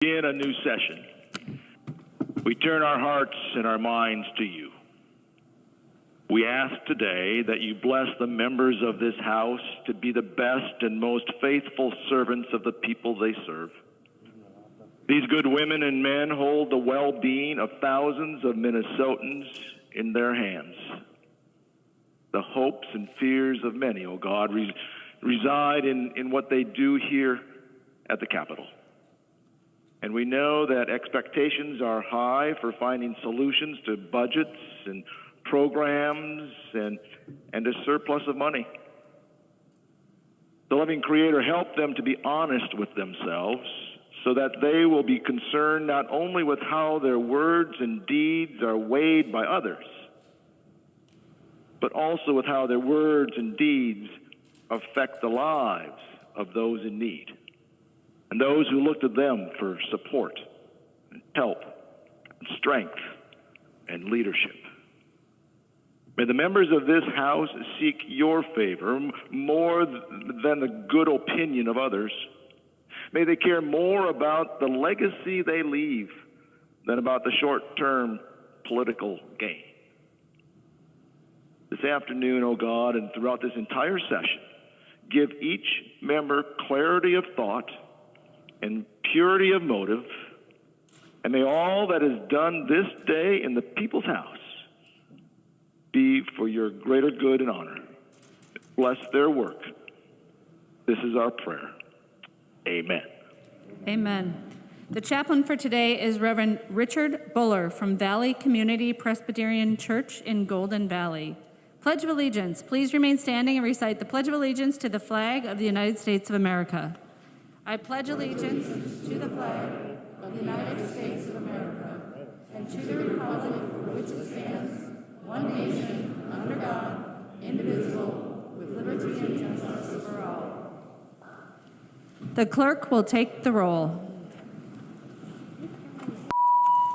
Begin a new session. We turn our hearts and our minds to you. We ask today that you bless the members of this House to be the best and most faithful servants of the people they serve. These good women and men hold the well-being of thousands of Minnesotans in their hands. The hopes and fears of many, oh God, reside in what they do here at the Capitol. And we know that expectations are high for finding solutions to budgets and programs and a surplus of money. The loving Creator, help them to be honest with themselves so that they will be concerned not only with how their words and deeds are weighed by others, but also with how their words and deeds affect the lives of those in need and those who look to them for support and help and strength and leadership. May the members of this House seek your favor more than the good opinion of others. May they care more about the legacy they leave than about the short-term political gain. This afternoon, O God, and throughout this entire session, give each member clarity of thought and purity of motive, and may all that is done this day in the people's house be for your greater good and honor. Bless their work. This is our prayer. Amen. Amen. The chaplain for today is Reverend Richard Buller from Valley Community Presbyterian Church in Golden Valley. Pledge of Allegiance. Please remain standing and recite the Pledge of Allegiance to the flag of the United States of America. I pledge allegiance to the flag of the United States of America and to the republic for which it stands, one nation, under God, indivisible, with liberty and justice for all. The clerk will take the roll.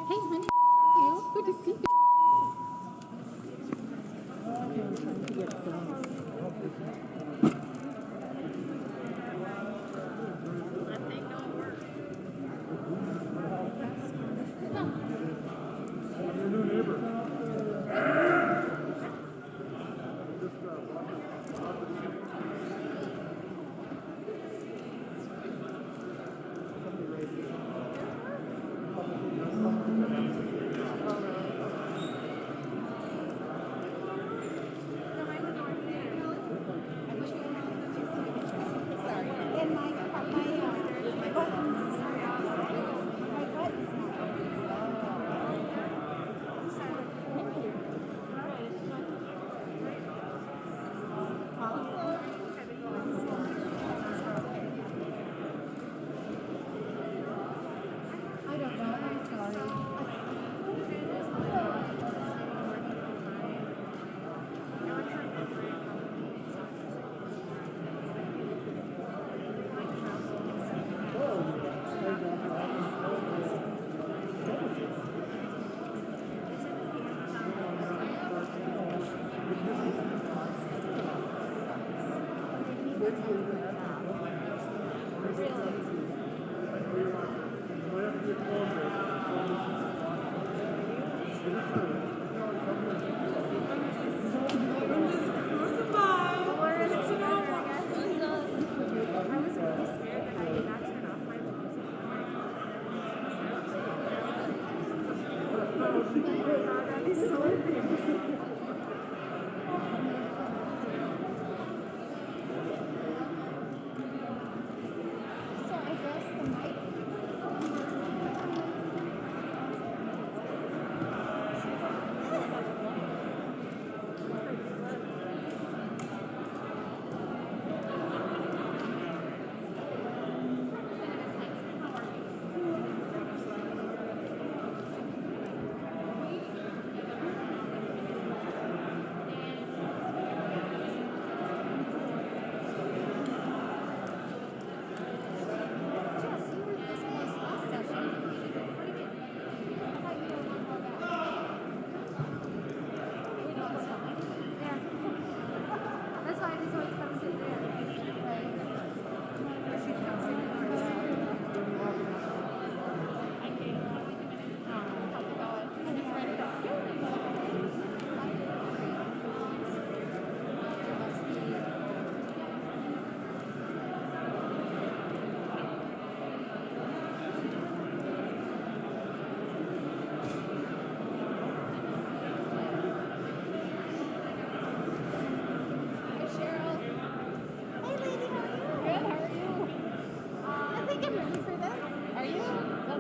Hey, honey, you. Good to see you.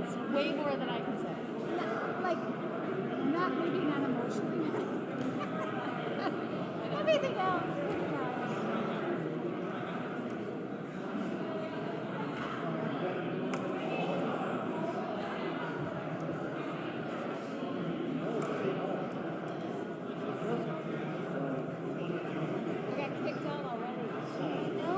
That's way more than I can say. Like, not maybe not emotionally. Everything else. I got kicked out already. No.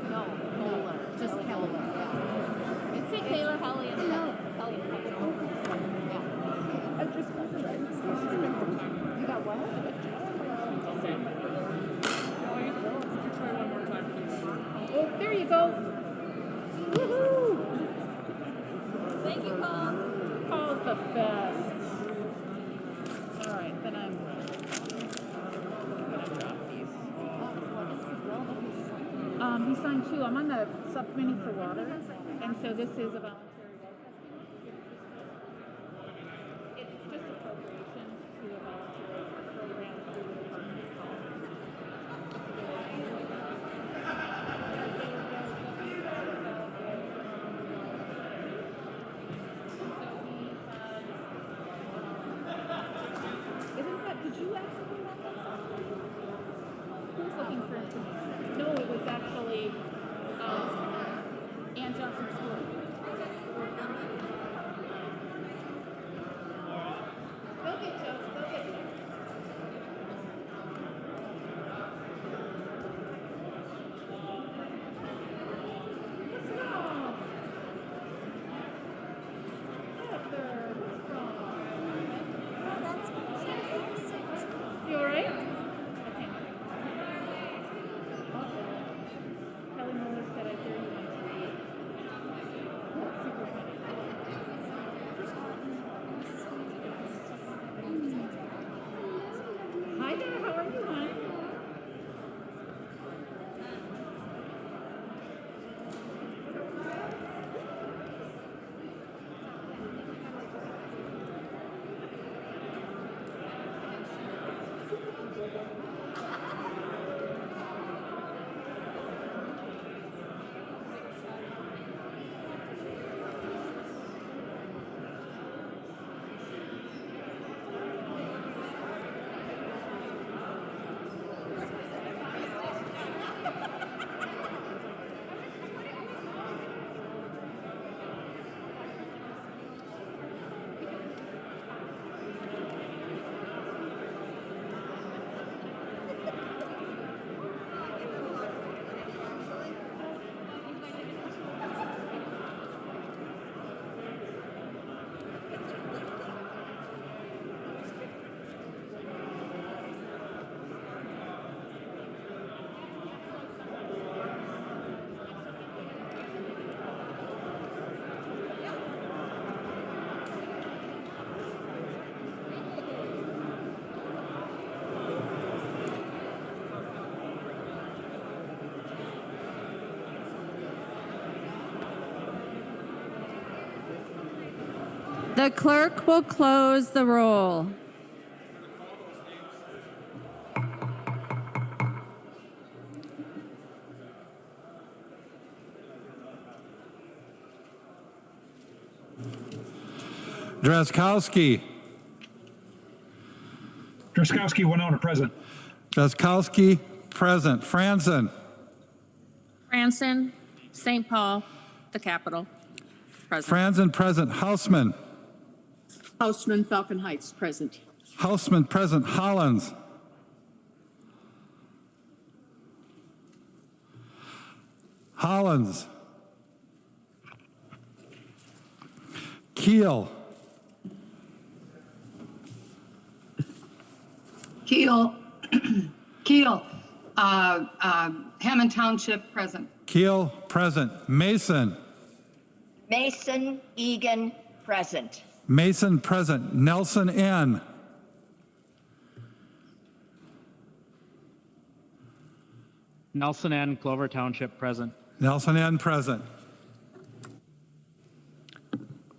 No, Moeller. Just Keller. It's say Taylor, Helly, and Helly. Yeah. You got what? Oh, there you go. Woohoo! Thank you, Paul. Paul's the best. All right, then I'm gonna drop these. He signed two. I'm on the subcommittee for water, and so this is a voluntary well testing. It's just appropriations to a voluntary program through the Department of Health. Isn't that, did you ask something about that? Who's looking for information? No, it was actually, Ann Johnson Stewart. They'll get you, they'll get you. What's wrong? Heather, what's wrong? You all right? Okay. Kelly Mueller said I hear you on TV. That's super funny. Hi there, how are you, hon? The clerk will close the roll. Drazkowski. Drazkowski, Winona, present. Drazkowski, present. Franzen. Franson, St. Paul, the capital. Present. Franzen, present. Hausman. Hausman, Falcon Heights, present. Hausman, present. Hollins. Hollins. Keel. Keel, Keel, Hammond Township, present. Keel, present. Mason. Mason Egan, present. Mason, present. Nelson N. Nelson N. Clover Township, present. Nelson N, present.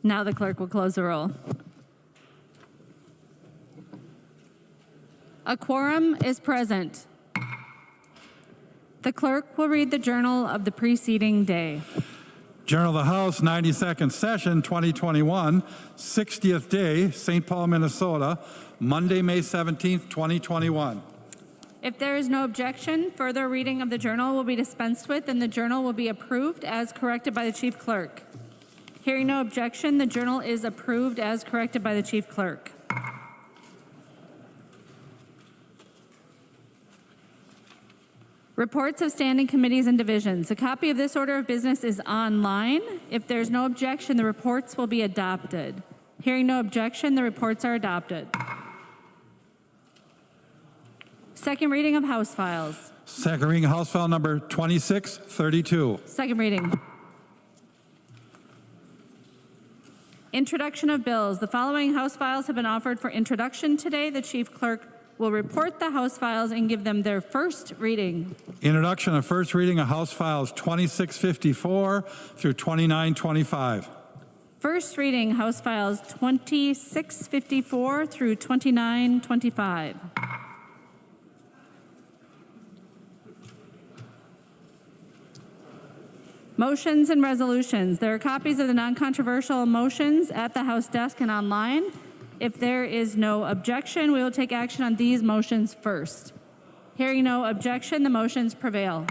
Now the clerk will close the roll. A quorum is present. The clerk will read the journal of the preceding day. Journal of the House, 92nd Session, 2021, 60th day, St. Paul, Minnesota, Monday, May 17th, 2021. If there is no objection, further reading of the journal will be dispensed with, and the journal will be approved as corrected by the chief clerk. Hearing no objection, the journal is approved as corrected by the chief clerk. Reports of standing committees and divisions. A copy of this order of business is online. If there's no objection, the reports will be adopted. Hearing no objection, the reports are adopted. Second reading of House files. Second reading of House File number 2632. Second reading. Introduction of bills. The following House files have been offered for introduction today. The chief clerk will report the House files and give them their first reading. Introduction of first reading of House Files 2654 through 2925. First reading House files 2654 through 2925. Motions and resolutions. There are copies of the non-controversial motions at the House desk and online. If there is no objection, we will take action on these motions first. Hearing no objection, the motions prevail.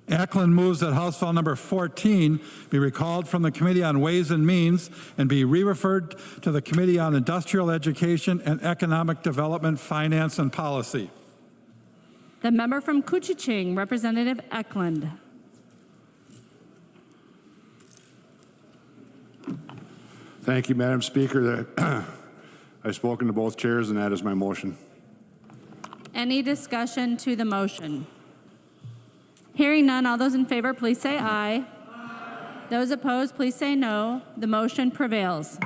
Ackland moves that House File number 14 be recalled from the Committee on Ways and Means and be re-referred to the Committee on Industrial Education and Economic Development, Finance, and Policy. The member from Kuchiching, Representative Eklund. Thank you, Madam Speaker. I've spoken to both chairs, and that is my motion. Any discussion to the motion? Hearing none, all those in favor, please say aye. Those opposed, please say no. The motion prevails.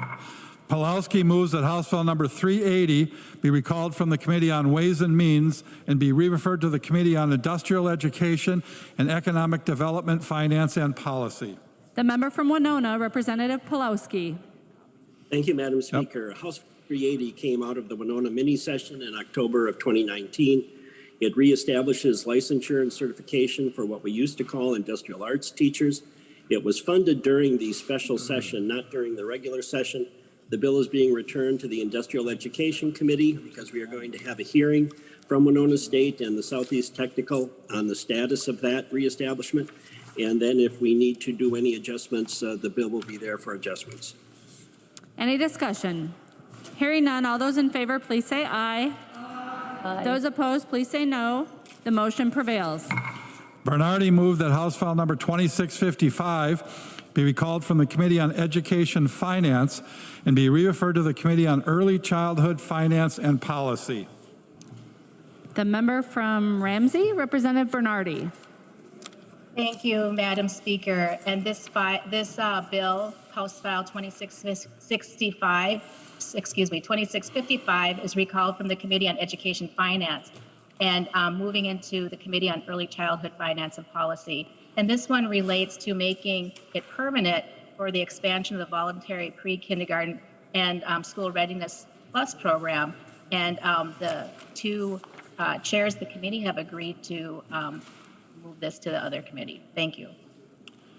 Pulowski moves that House File number 380 be recalled from the Committee on Ways and Means and be re-referred to the Committee on Industrial Education and Economic Development, Finance, and Policy. The member from Winona, Representative Pulowski. Thank you, Madam Speaker. House 380 came out of the Winona mini session in October of 2019. It reestablishes licensure and certification for what we used to call industrial arts teachers. It was funded during the special session, not during the regular session. The bill is being returned to the Industrial Education Committee because we are going to have a hearing from Winona State and the Southeast Technical on the status of that reestablishment. And then if we need to do any adjustments, the bill will be there for adjustments. Any discussion? Hearing none, all those in favor, please say aye. Aye. Those opposed, please say no. The motion prevails. Bernardi moved that House File number 2655 be recalled from the Committee on Education, Finance, and be re-referred to the Committee on Early Childhood, Finance, and Policy. The member from Ramsey, Representative Bernardi. Thank you, Madam Speaker. And this bill, House File 2655, is recalled from the Committee on Education, Finance, and moving into the Committee on Early Childhood, Finance, and Policy. And this one relates to making it permanent for the expansion of the voluntary pre-kindergarten and school readiness plus program. And the two chairs of the committee have agreed to move this to the other committee. Thank you.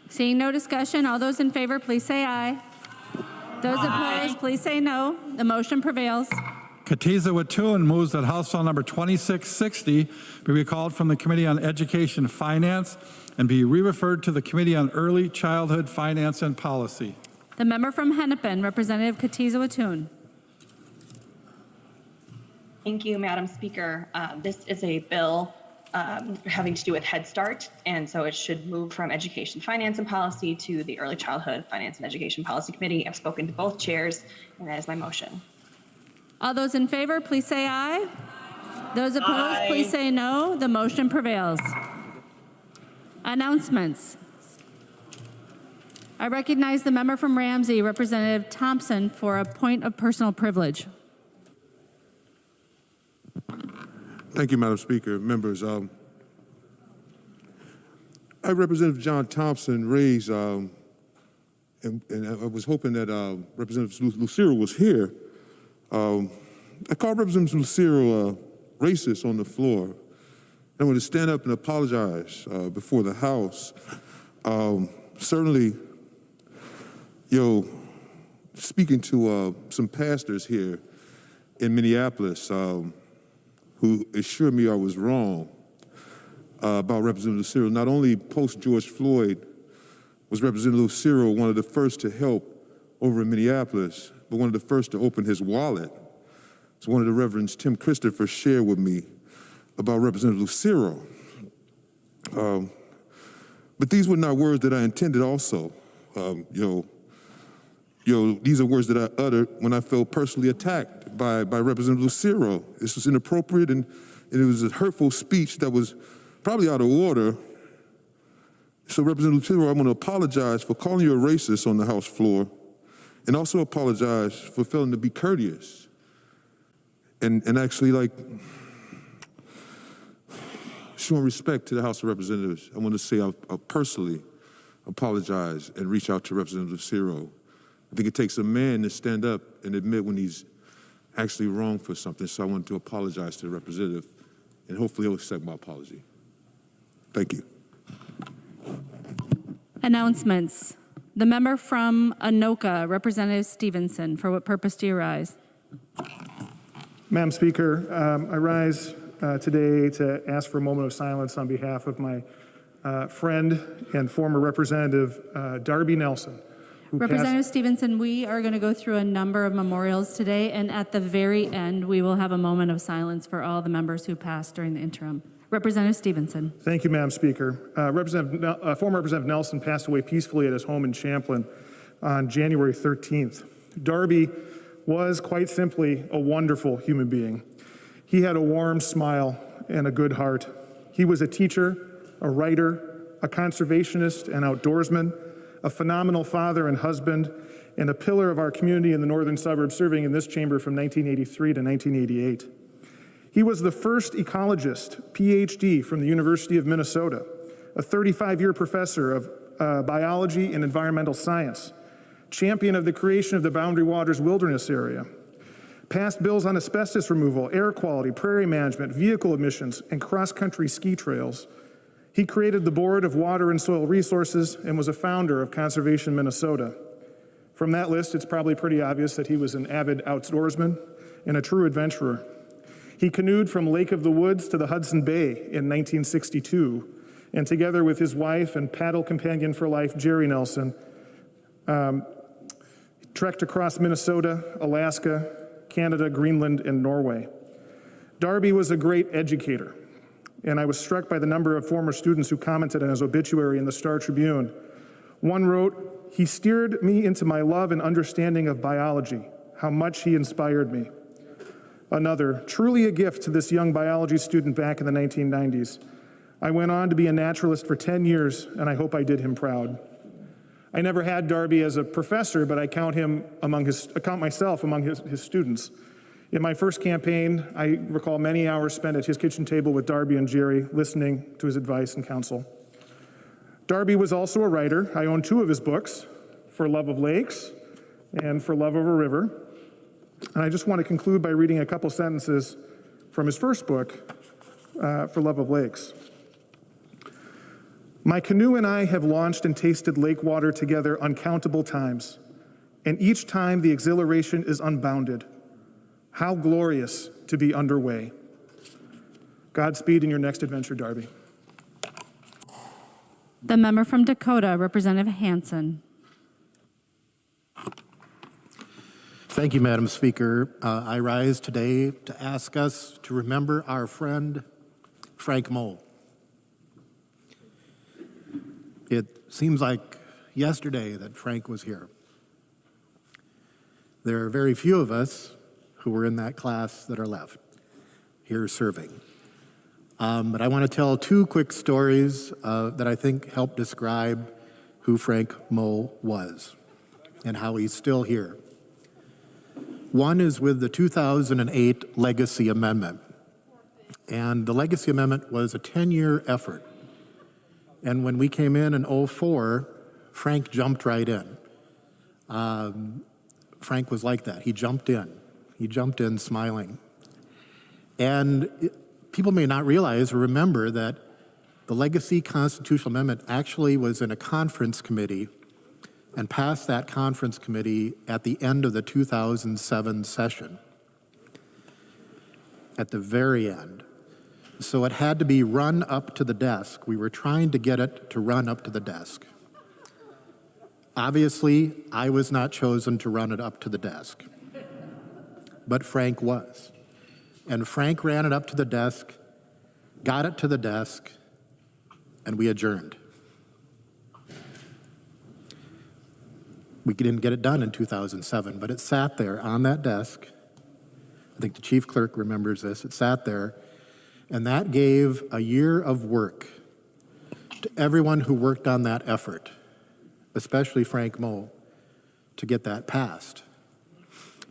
Seeing no discussion, all those in favor, please say aye. Those opposed, please say no. The motion prevails. Katiza-Watun moves that House File number 2660 be recalled from the Committee on Education, Finance, and be re-referred to the Committee on Early Childhood, Finance, and Policy. The member from Hennepin, Representative Katiza-Watun. Thank you, Madam Speaker. This is a bill having to do with Head Start, and so it should move from Education, Finance, and Policy to the Early Childhood Finance and Education Policy Committee. I've spoken to both chairs, and that is my motion. All those in favor, please say aye. Those opposed, please say no. The motion prevails. Announcements. I recognize the member from Ramsey, Representative Thompson, for a point of personal privilege. Thank you, Madam Speaker. Members, I, Representative John Thompson, raised, and I was hoping that Representative Lucero was here. I called Representative Lucero racist on the floor. I want to stand up and apologize before the House. Certainly, speaking to some pastors here in Minneapolis who assured me I was wrong about Representative Lucero. Not only post-George Floyd was Representative Lucero one of the first to help over in Minneapolis, but one of the first to open his wallet. It's one of the Reverends Tim Christopher shared with me about Representative Lucero. But these were not words that I intended also. These are words that I uttered when I felt personally attacked by Representative Lucero. This was inappropriate and it was a hurtful speech that was probably out of order. So Representative Lucero, I want to apologize for calling you a racist on the House floor and also apologize for failing to be courteous. And actually, showing respect to the House of Representatives, I want to say I'll personally apologize and reach out to Representative Lucero. I think it takes a man to stand up and admit when he's actually wrong for something. So I want to apologize to the representative, and hopefully he'll accept my apology. Thank you. Announcements. The member from Anoka, Representative Stevenson. For what purpose do you rise? Madam Speaker, I rise today to ask for a moment of silence on behalf of my friend and former Representative Darby Nelson. Representative Stevenson, we are going to go through a number of memorials today, and at the very end, we will have a moment of silence for all the members who passed during the interim. Representative Stevenson. Thank you, Madam Speaker. Former Representative Nelson passed away peacefully at his home in Champlin on January 13th. Darby was quite simply a wonderful human being. He had a warm smile and a good heart. He was a teacher, a writer, a conservationist and outdoorsman, a phenomenal father and husband, and a pillar of our community in the northern suburbs, serving in this chamber from 1983 to 1988. He was the first ecologist, PhD from the University of Minnesota, a 35-year professor of biology and environmental science, champion of the creation of the Boundary Waters Wilderness Area, passed bills on asbestos removal, air quality, prairie management, vehicle emissions, and cross-country ski trails. He created the Board of Water and Soil Resources and was a founder of Conservation Minnesota. From that list, it's probably pretty obvious that he was an avid outdoorsman and a true adventurer. He canoed from Lake of the Woods to the Hudson Bay in 1962, and together with his wife and paddle companion for life, Jerry Nelson, trekked across Minnesota, Alaska, Canada, Greenland, and Norway. Darby was a great educator, and I was struck by the number of former students who commented on his obituary in the Star Tribune. One wrote, "He steered me into my love and understanding of biology. How much he inspired me." Another, "Truly a gift to this young biology student back in the 1990s. I went on to be a naturalist for 10 years, and I hope I did him proud." I never had Darby as a professor, but I count myself among his students. In my first campaign, I recall many hours spent at his kitchen table with Darby and Jerry, listening to his advice and counsel. Darby was also a writer. I own 2 of his books, For Love of Lakes and For Love of a River. And I just want to conclude by reading a couple sentences from his first book, For Love of Lakes. "My canoe and I have launched and tasted lake water together uncountable times, and each time the exhilaration is unbounded. How glorious to be underway." Godspeed in your next adventure, Darby. The member from Dakota, Representative Hansen. Thank you, Madam Speaker. I rise today to ask us to remember our friend, Frank Moe. It seems like yesterday that Frank was here. There are very few of us who were in that class that are left here serving. But I want to tell two quick stories that I think help describe who Frank Moe was and how he's still here. One is with the 2008 Legacy Amendment. And the Legacy Amendment was a 10-year effort. And when we came in 2004, Frank jumped right in. Frank was like that. He jumped in. He jumped in smiling. And people may not realize or remember that the Legacy Constitutional Amendment actually was in a conference committee and passed that conference committee at the end of the 2007 session, at the very end. So it had to be run up to the desk. We were trying to get it to run up to the desk. Obviously, I was not chosen to run it up to the desk, but Frank was. And Frank ran it up to the desk, got it to the desk, and we adjourned. We didn't get it done in 2007, but it sat there on that desk. I think the chief clerk remembers this. It sat there, and that gave a year of work to everyone who worked on that effort, especially Frank Moe, to get that passed,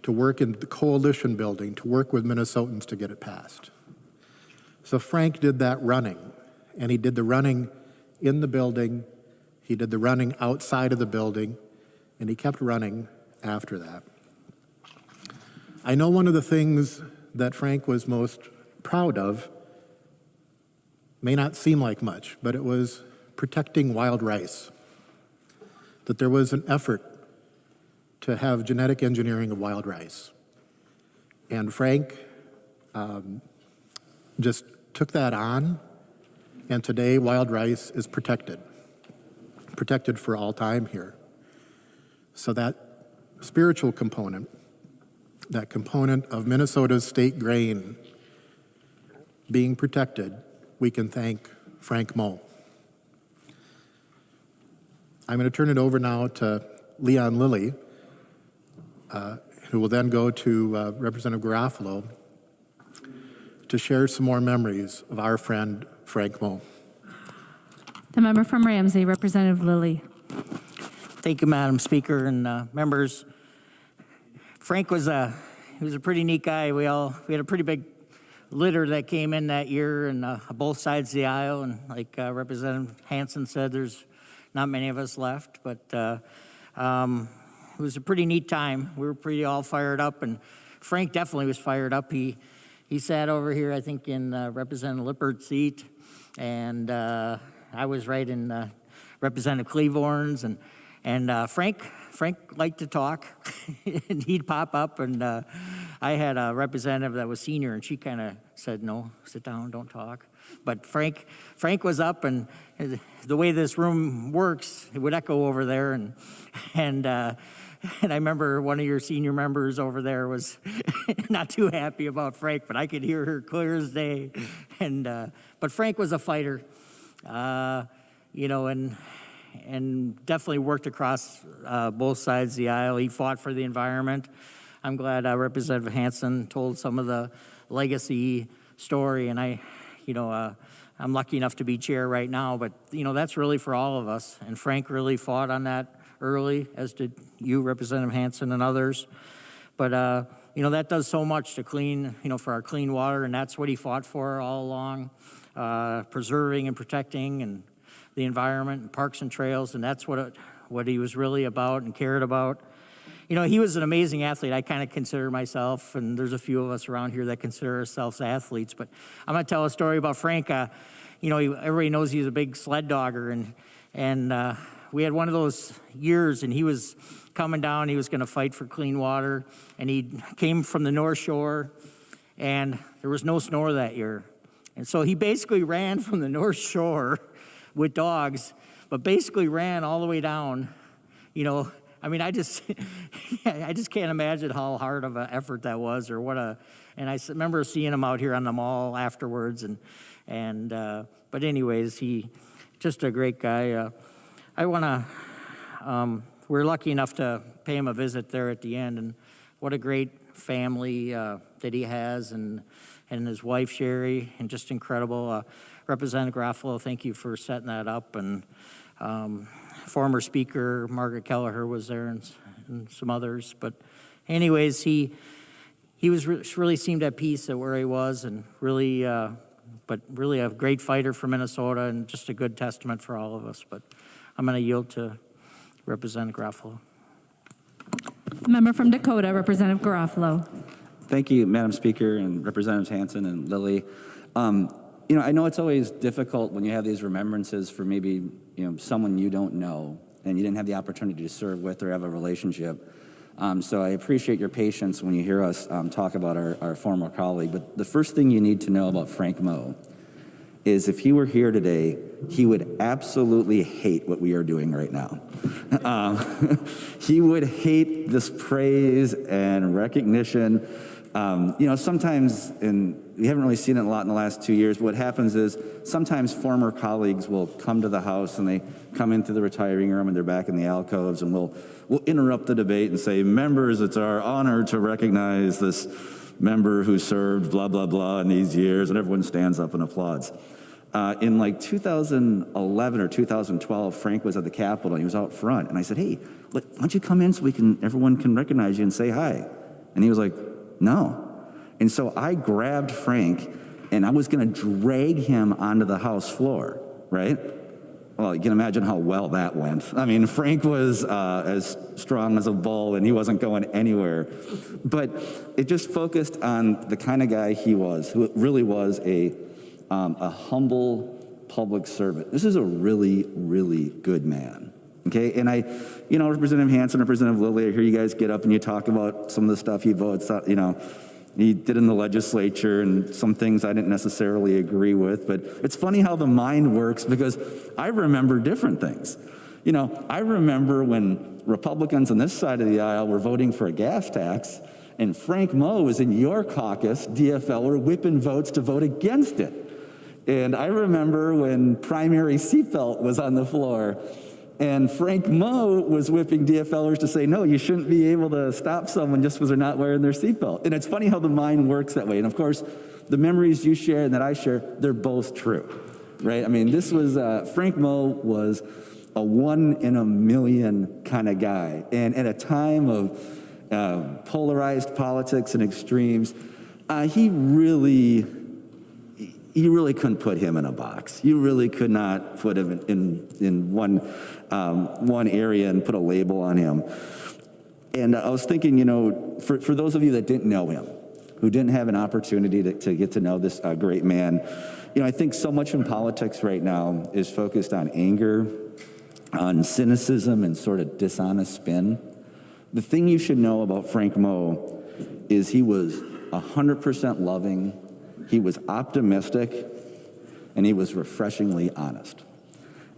to work in the coalition building, to work with Minnesotans to get it passed. So Frank did that running, and he did the running in the building, he did the running outside of the building, and he kept running after that. I know one of the things that Frank was most proud of may not seem like much, but it was protecting wild rice. That there was an effort to have genetic engineering of wild rice. And Frank just took that on, and today wild rice is protected for all time here. So that spiritual component, that component of Minnesota's state grain being protected, we can thank Frank Moe. I'm going to turn it over now to Leon Lilly, who will then go to Representative Garofalo to share some more memories of our friend Frank Moe. The member from Ramsey, Representative Lilly. Thank you, Madam Speaker and members. Frank was a pretty neat guy. We had a pretty big litter that came in that year, and both sides of the aisle. And like Representative Hansen said, there's not many of us left, but it was a pretty neat time. We were pretty all fired up, and Frank definitely was fired up. He sat over here, I think, in Representative Lippert's seat, and I was right in Representative Cleavorn's, and Frank liked to talk, and he'd pop up, and I had a representative that was senior, and she kind of said, no, sit down, don't talk. But Frank was up, and the way this room works, it would echo over there, and I remember one of your senior members over there was not too happy about Frank, but I could hear her clear as day. But Frank was a fighter, and definitely worked across both sides of the aisle. He fought for the environment. I'm glad Representative Hansen told some of the legacy story, and I'm lucky enough to be chair right now, but that's really for all of us. And Frank really fought on that early, as did you, Representative Hansen, and others. But that does so much to clean, for our clean water, and that's what he fought for all along, preserving and protecting and the environment and parks and trails, and that's what he was really about and cared about. He was an amazing athlete. I kind of consider myself, and there's a few of us around here that consider ourselves athletes, but I'm going to tell a story about Frank. Everybody knows he's a big sled dogger, and we had one of those years, and he was coming down. He was going to fight for clean water, and he came from the North Shore, and there was no snow that year. And so he basically ran from the North Shore with dogs, but basically ran all the way down, I mean, I just, I just can't imagine how hard of an effort that was, or and I remember seeing him out here on the mall afterwards, but anyways, he, just a great guy. We're lucky enough to pay him a visit there at the end, and what a great family that he has, and his wife, Sherry, and just incredible. Representative Garofalo, thank you for setting that up, and former Speaker Margaret Kelleher was there, and some others. But anyways, he really seemed at peace at where he was, and really, but really a great fighter for Minnesota, and just a good testament for all of us. But I'm going to yield to Representative Garofalo. Member from Dakota, Representative Garofalo. Thank you, Madam Speaker, and Representatives Hansen and Lilly. I know it's always difficult when you have these remembrances for maybe someone you don't know and you didn't have the opportunity to serve with or have a relationship. So I appreciate your patience when you hear us talk about our former colleague. But the first thing you need to know about Frank Moe is if he were here today, he would absolutely hate what we are doing right now. He would hate this praise and recognition. Sometimes, and we haven't really seen it a lot in the last 2 years, but what happens is sometimes former colleagues will come to the House and they come into the retiring room and they're back in the alcoves, and we'll interrupt the debate and say, members, it's our honor to recognize this member who served blah, blah, blah in these years, and everyone stands up and applauds. In like 2011 or 2012, Frank was at the Capitol and he was out front, and I said, hey, why don't you come in so everyone can recognize you and say hi? And he was like, no. And so I grabbed Frank and I was going to drag him onto the House floor, right? Well, you can imagine how well that went. I mean, Frank was as strong as a bull and he wasn't going anywhere. But it just focused on the kind of guy he was, who really was a humble public servant. This is a really, really good man. Okay, and Representative Hansen, Representative Lilly, I hear you guys get up and you talk about some of the stuff he votes, he did in the legislature and some things I didn't necessarily agree with, but it's funny how the mind works because I remember different things. I remember when Republicans on this side of the aisle were voting for a gas tax, and Frank Moe was in your caucus, DFL, were whipping votes to vote against it. And I remember when primary seatbelt was on the floor, and Frank Moe was whipping DFLers to say, no, you shouldn't be able to stop someone just because they're not wearing their seatbelt. And it's funny how the mind works that way. And of course, the memories you share and that I share, they're both true, right? I mean, this was, Frank Moe was a 1 in a million kind of guy. And at a time of polarized politics and extremes, he really couldn't put him in a box. You really could not put him in one area and put a label on him. And I was thinking, for those of you that didn't know him, who didn't have an opportunity to get to know this great man, I think so much in politics right now is focused on anger, on cynicism, and sort of dishonest spin. The thing you should know about Frank Moe is he was 100% loving, he was optimistic, and he was refreshingly honest.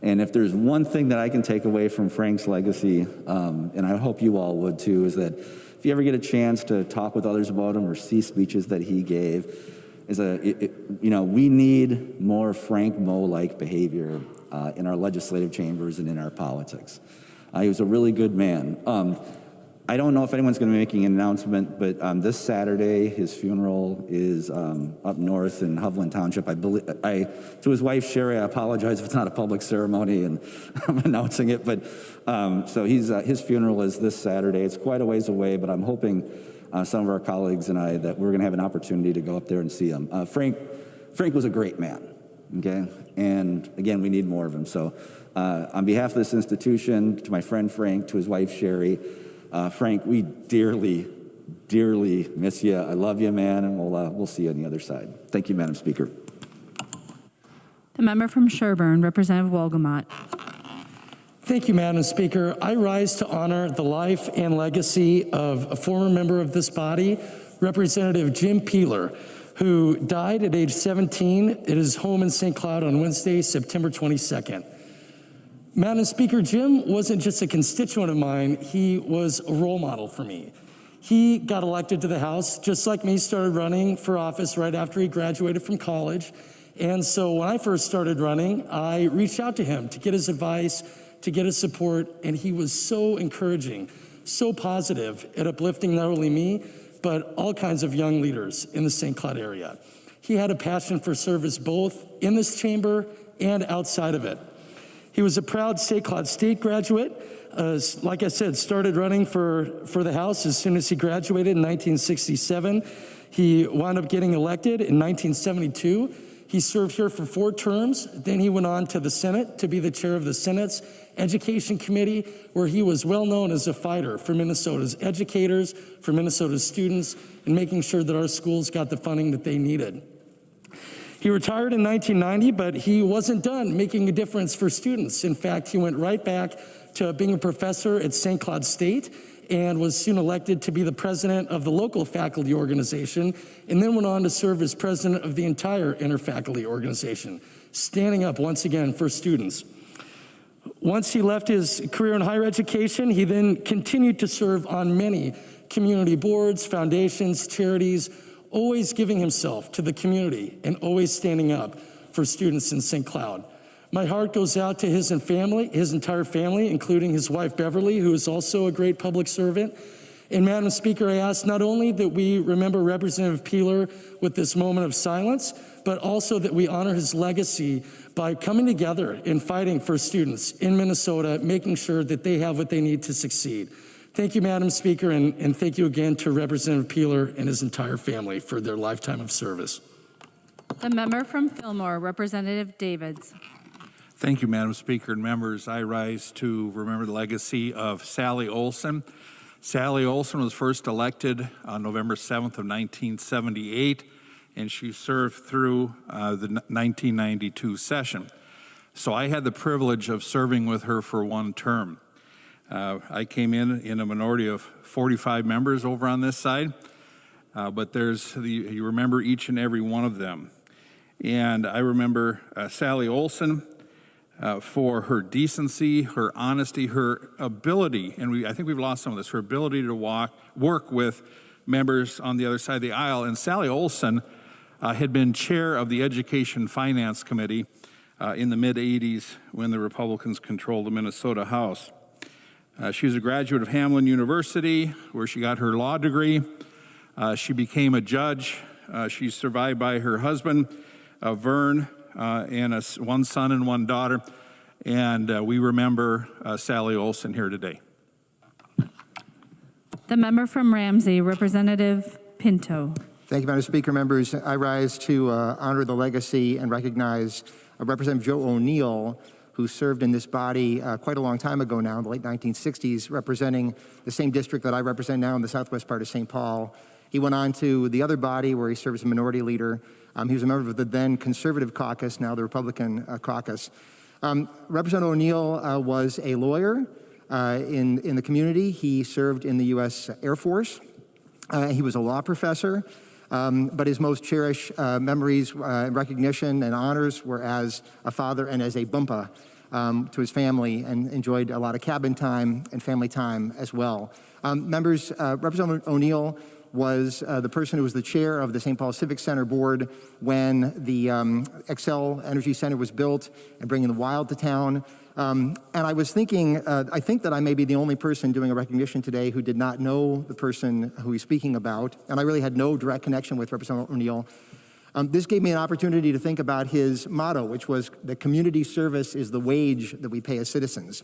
And if there's one thing that I can take away from Frank's legacy, and I hope you all would too, is that if you ever get a chance to talk with others about him or see speeches that he gave, we need more Frank Moe-like behavior in our legislative chambers and in our politics. He was a really good man. I don't know if anyone's going to be making an announcement, but this Saturday, his funeral is up north in Hovland Township. To his wife, Sherry, I apologize if it's not a public ceremony and I'm announcing it, but so his funeral is this Saturday. It's quite a ways away, but I'm hoping some of our colleagues and I that we're going to have an opportunity to go up there and see him. Frank was a great man, okay? And again, we need more of him. So on behalf of this institution, to my friend Frank, to his wife, Sherry, Frank, we dearly, dearly miss you. I love you, man, and we'll see you on the other side. Thank you, Madam Speaker. The member from Sherburne, Representative Wolgamott. Thank you, Madam Speaker. I rise to honor the life and legacy of a former member of this body, Representative Jim Peeler, who died at age 17 at his home in St. Cloud on Wednesday, September 22nd. Madam Speaker, Jim wasn't just a constituent of mine, he was a role model for me. He got elected to the House, just like me, started running for office right after he graduated from college. And so when I first started running, I reached out to him to get his advice, to get his support, and he was so encouraging, so positive at uplifting not only me, but all kinds of young leaders in the St. Cloud area. He had a passion for service both in this chamber and outside of it. He was a proud St. Cloud State graduate. Like I said, started running for the House as soon as he graduated in 1967. He wound up getting elected in 1972. He served here for 4 terms. Then he went on to the Senate to be the chair of the Senate's Education Committee, where he was well known as a fighter for Minnesota's educators, for Minnesota's students, and making sure that our schools got the funding that they needed. He retired in 1990, but he wasn't done making a difference for students. In fact, he went right back to being a professor at St. Cloud State and was soon elected to be the president of the local faculty organization, and then went on to serve as president of the entire interfaculty organization, standing up once again for students. Once he left his career in higher education, he then continued to serve on many community boards, foundations, charities, always giving himself to the community and always standing up for students in St. Cloud. My heart goes out to his entire family, including his wife, Beverly, who is also a great public servant. And Madam Speaker, I ask not only that we remember Representative Peeler with this moment of silence, but also that we honor his legacy by coming together and fighting for students in Minnesota, making sure that they have what they need to succeed. Thank you, Madam Speaker, and thank you again to Representative Peeler and his entire family for their lifetime of service. The member from Fillmore, Representative Davids. Thank you, Madam Speaker and members. I rise to remember the legacy of Sally Olson. Sally Olson was first elected on November 7th of 1978, and she served through the 1992 session. So I had the privilege of serving with her for 1 term. I came in a minority of 45 members over on this side, but you remember each and every one of them. And I remember Sally Olson for her decency, her honesty, her ability, and I think we've lost some of this, her ability to work with members on the other side of the aisle. And Sally Olson had been chair of the Education Finance Committee in the mid-'80s when the Republicans controlled the Minnesota House. She was a graduate of Hamline University, where she got her law degree. She became a judge. She's survived by her husband, Vern, and 1 son and 1 daughter. And we remember Sally Olson here today. The member from Ramsey, Representative Pinto. Thank you, Madam Speaker. Members, I rise to honor the legacy and recognize Representative Joe O'Neill, who served in this body quite a long time ago now, in the late 1960s, representing the same district that I represent now in the southwest part of St. Paul. He went on to the other body where he served as a minority leader. He was a member of the then Conservative Caucus, now the Republican Caucus. Representative O'Neill was a lawyer in the community. He served in the U.S. Air Force. He was a law professor. But his most cherished memories and recognition and honors were as a father and as a bumpa to his family, and enjoyed a lot of cabin time and family time as well. Members, Representative O'Neill was the person who was the chair of the St. Paul Civic Center board when the Xcel Energy Center was built and bringing the wild to town. And I was thinking, I think that I may be the only person doing a recognition today who did not know the person who he's speaking about, and I really had no direct connection with Representative O'Neill. This gave me an opportunity to think about his motto, which was that community service is the wage that we pay as citizens.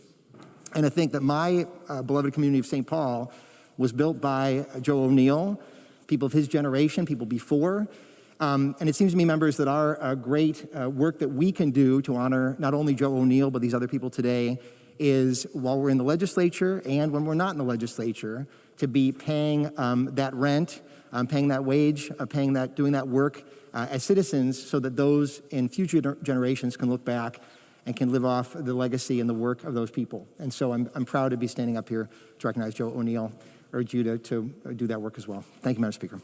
And I think that my beloved community of St. Paul was built by Joe O'Neill, people of his generation, people before. And it seems to me, members, that our great work that we can do to honor not only Joe O'Neill, but these other people today, is while we're in the legislature and when we're not in the legislature, to be paying that rent, paying that wage, doing that work as citizens, so that those in future generations can look back and can live off the legacy and the work of those people. And so I'm proud to be standing up here to recognize Joe O'Neill. I urge you to do that work as well. Thank you, Madam Speaker.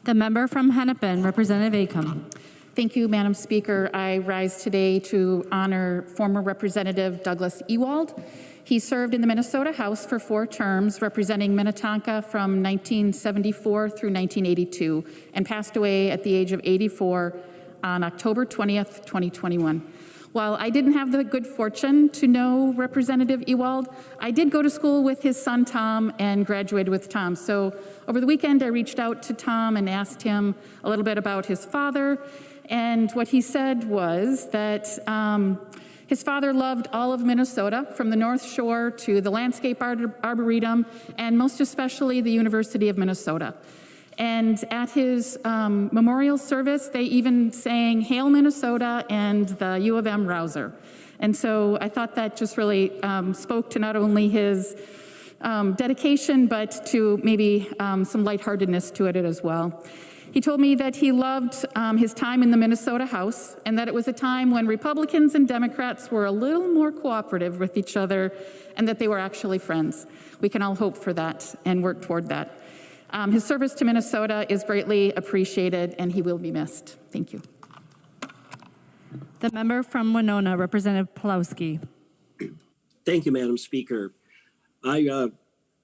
The member from Hennepin, Representative Acom. Thank you, Madam Speaker. I rise today to honor former Representative Douglas Ewald. He served in the Minnesota House for 4 terms, representing Minnetonka from 1974 through 1982, and passed away at the age of 84 on October 20th, 2021. While I didn't have the good fortune to know Representative Ewald, I did go to school with his son Tom and graduated with Tom. So over the weekend, I reached out to Tom and asked him a little bit about his father. And what he said was that his father loved all of Minnesota, from the North Shore to the Landscape Arboretum, and most especially the University of Minnesota. And at his memorial service, they even sang Hail Minnesota and the U of M Rouser. And so I thought that just really spoke to not only his dedication, but to maybe some lightheartedness to it as well. He told me that he loved his time in the Minnesota House, and that it was a time when Republicans and Democrats were a little more cooperative with each other, and that they were actually friends. We can all hope for that and work toward that. His service to Minnesota is greatly appreciated, and he will be missed. Thank you. The member from Winona, Representative Pulowski. Thank you, Madam Speaker. I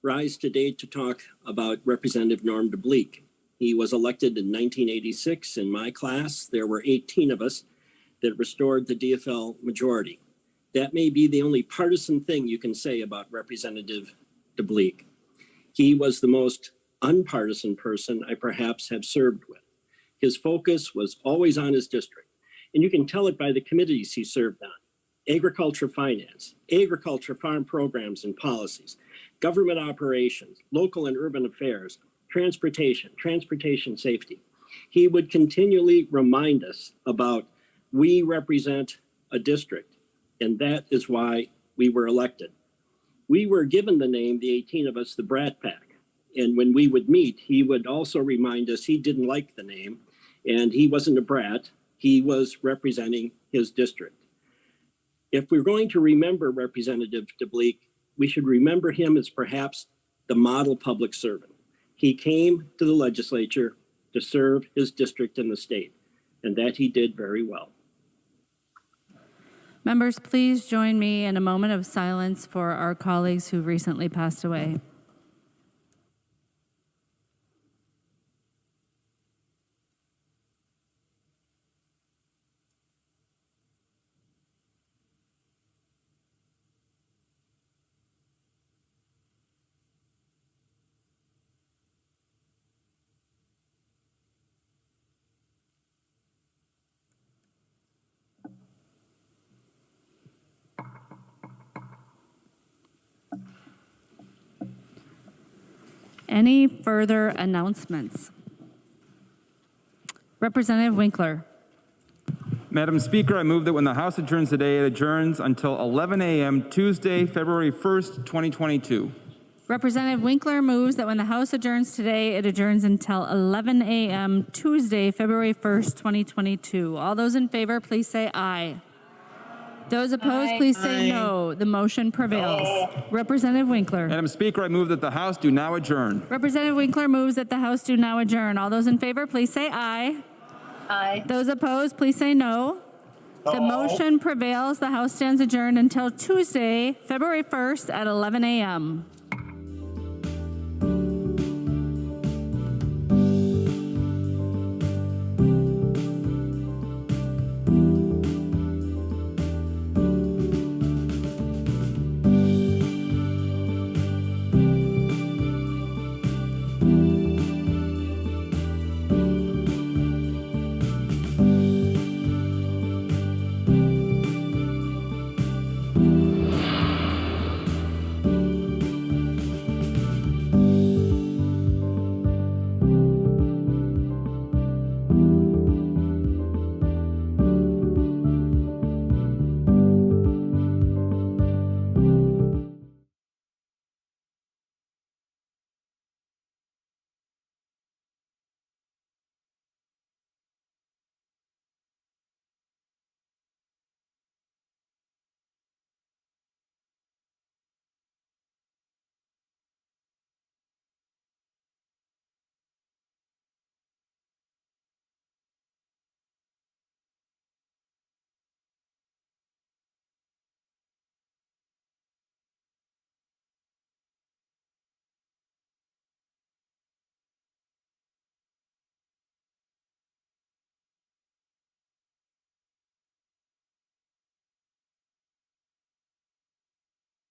rise today to talk about Representative Norm DeBleek. He was elected in 1986. In my class, there were 18 of us that restored the DFL majority. That may be the only partisan thing you can say about Representative DeBleek. He was the most unpartisan person I perhaps have served with. His focus was always on his district, and you can tell it by the committees he served on: agriculture finance, agriculture farm programs and policies, government operations, local and urban affairs, transportation safety. He would continually remind us about we represent a district, and that is why we were elected. We were given the name, the 18 of us, the Brat Pack. And when we would meet, he would also remind us he didn't like the name, and he wasn't a brat. He was representing his district. If we're going to remember Representative DeBleek, we should remember him as perhaps the model public servant. He came to the legislature to serve his district in the state, and that he did very well. Members, please join me in a moment of silence for our colleagues who recently passed away. Any further announcements? Representative Winkler. Madam Speaker, I move that when the House adjourns today, it adjourns until 11 a.m. Tuesday, February 1st, 2022. Representative Winkler moves that when the House adjourns today, it adjourns until 11 a.m. Tuesday, February 1st, 2022. All those in favor, please say aye. Those opposed, please say no. The motion prevails. No. Representative Winkler. Madam Speaker, I move that the House do now adjourn. Representative Winkler moves that the House do now adjourn. All those in favor, please say aye. Aye. Those opposed, please say no. The motion prevails. The House stands adjourned until Tuesday, February 1st at 11 a.m.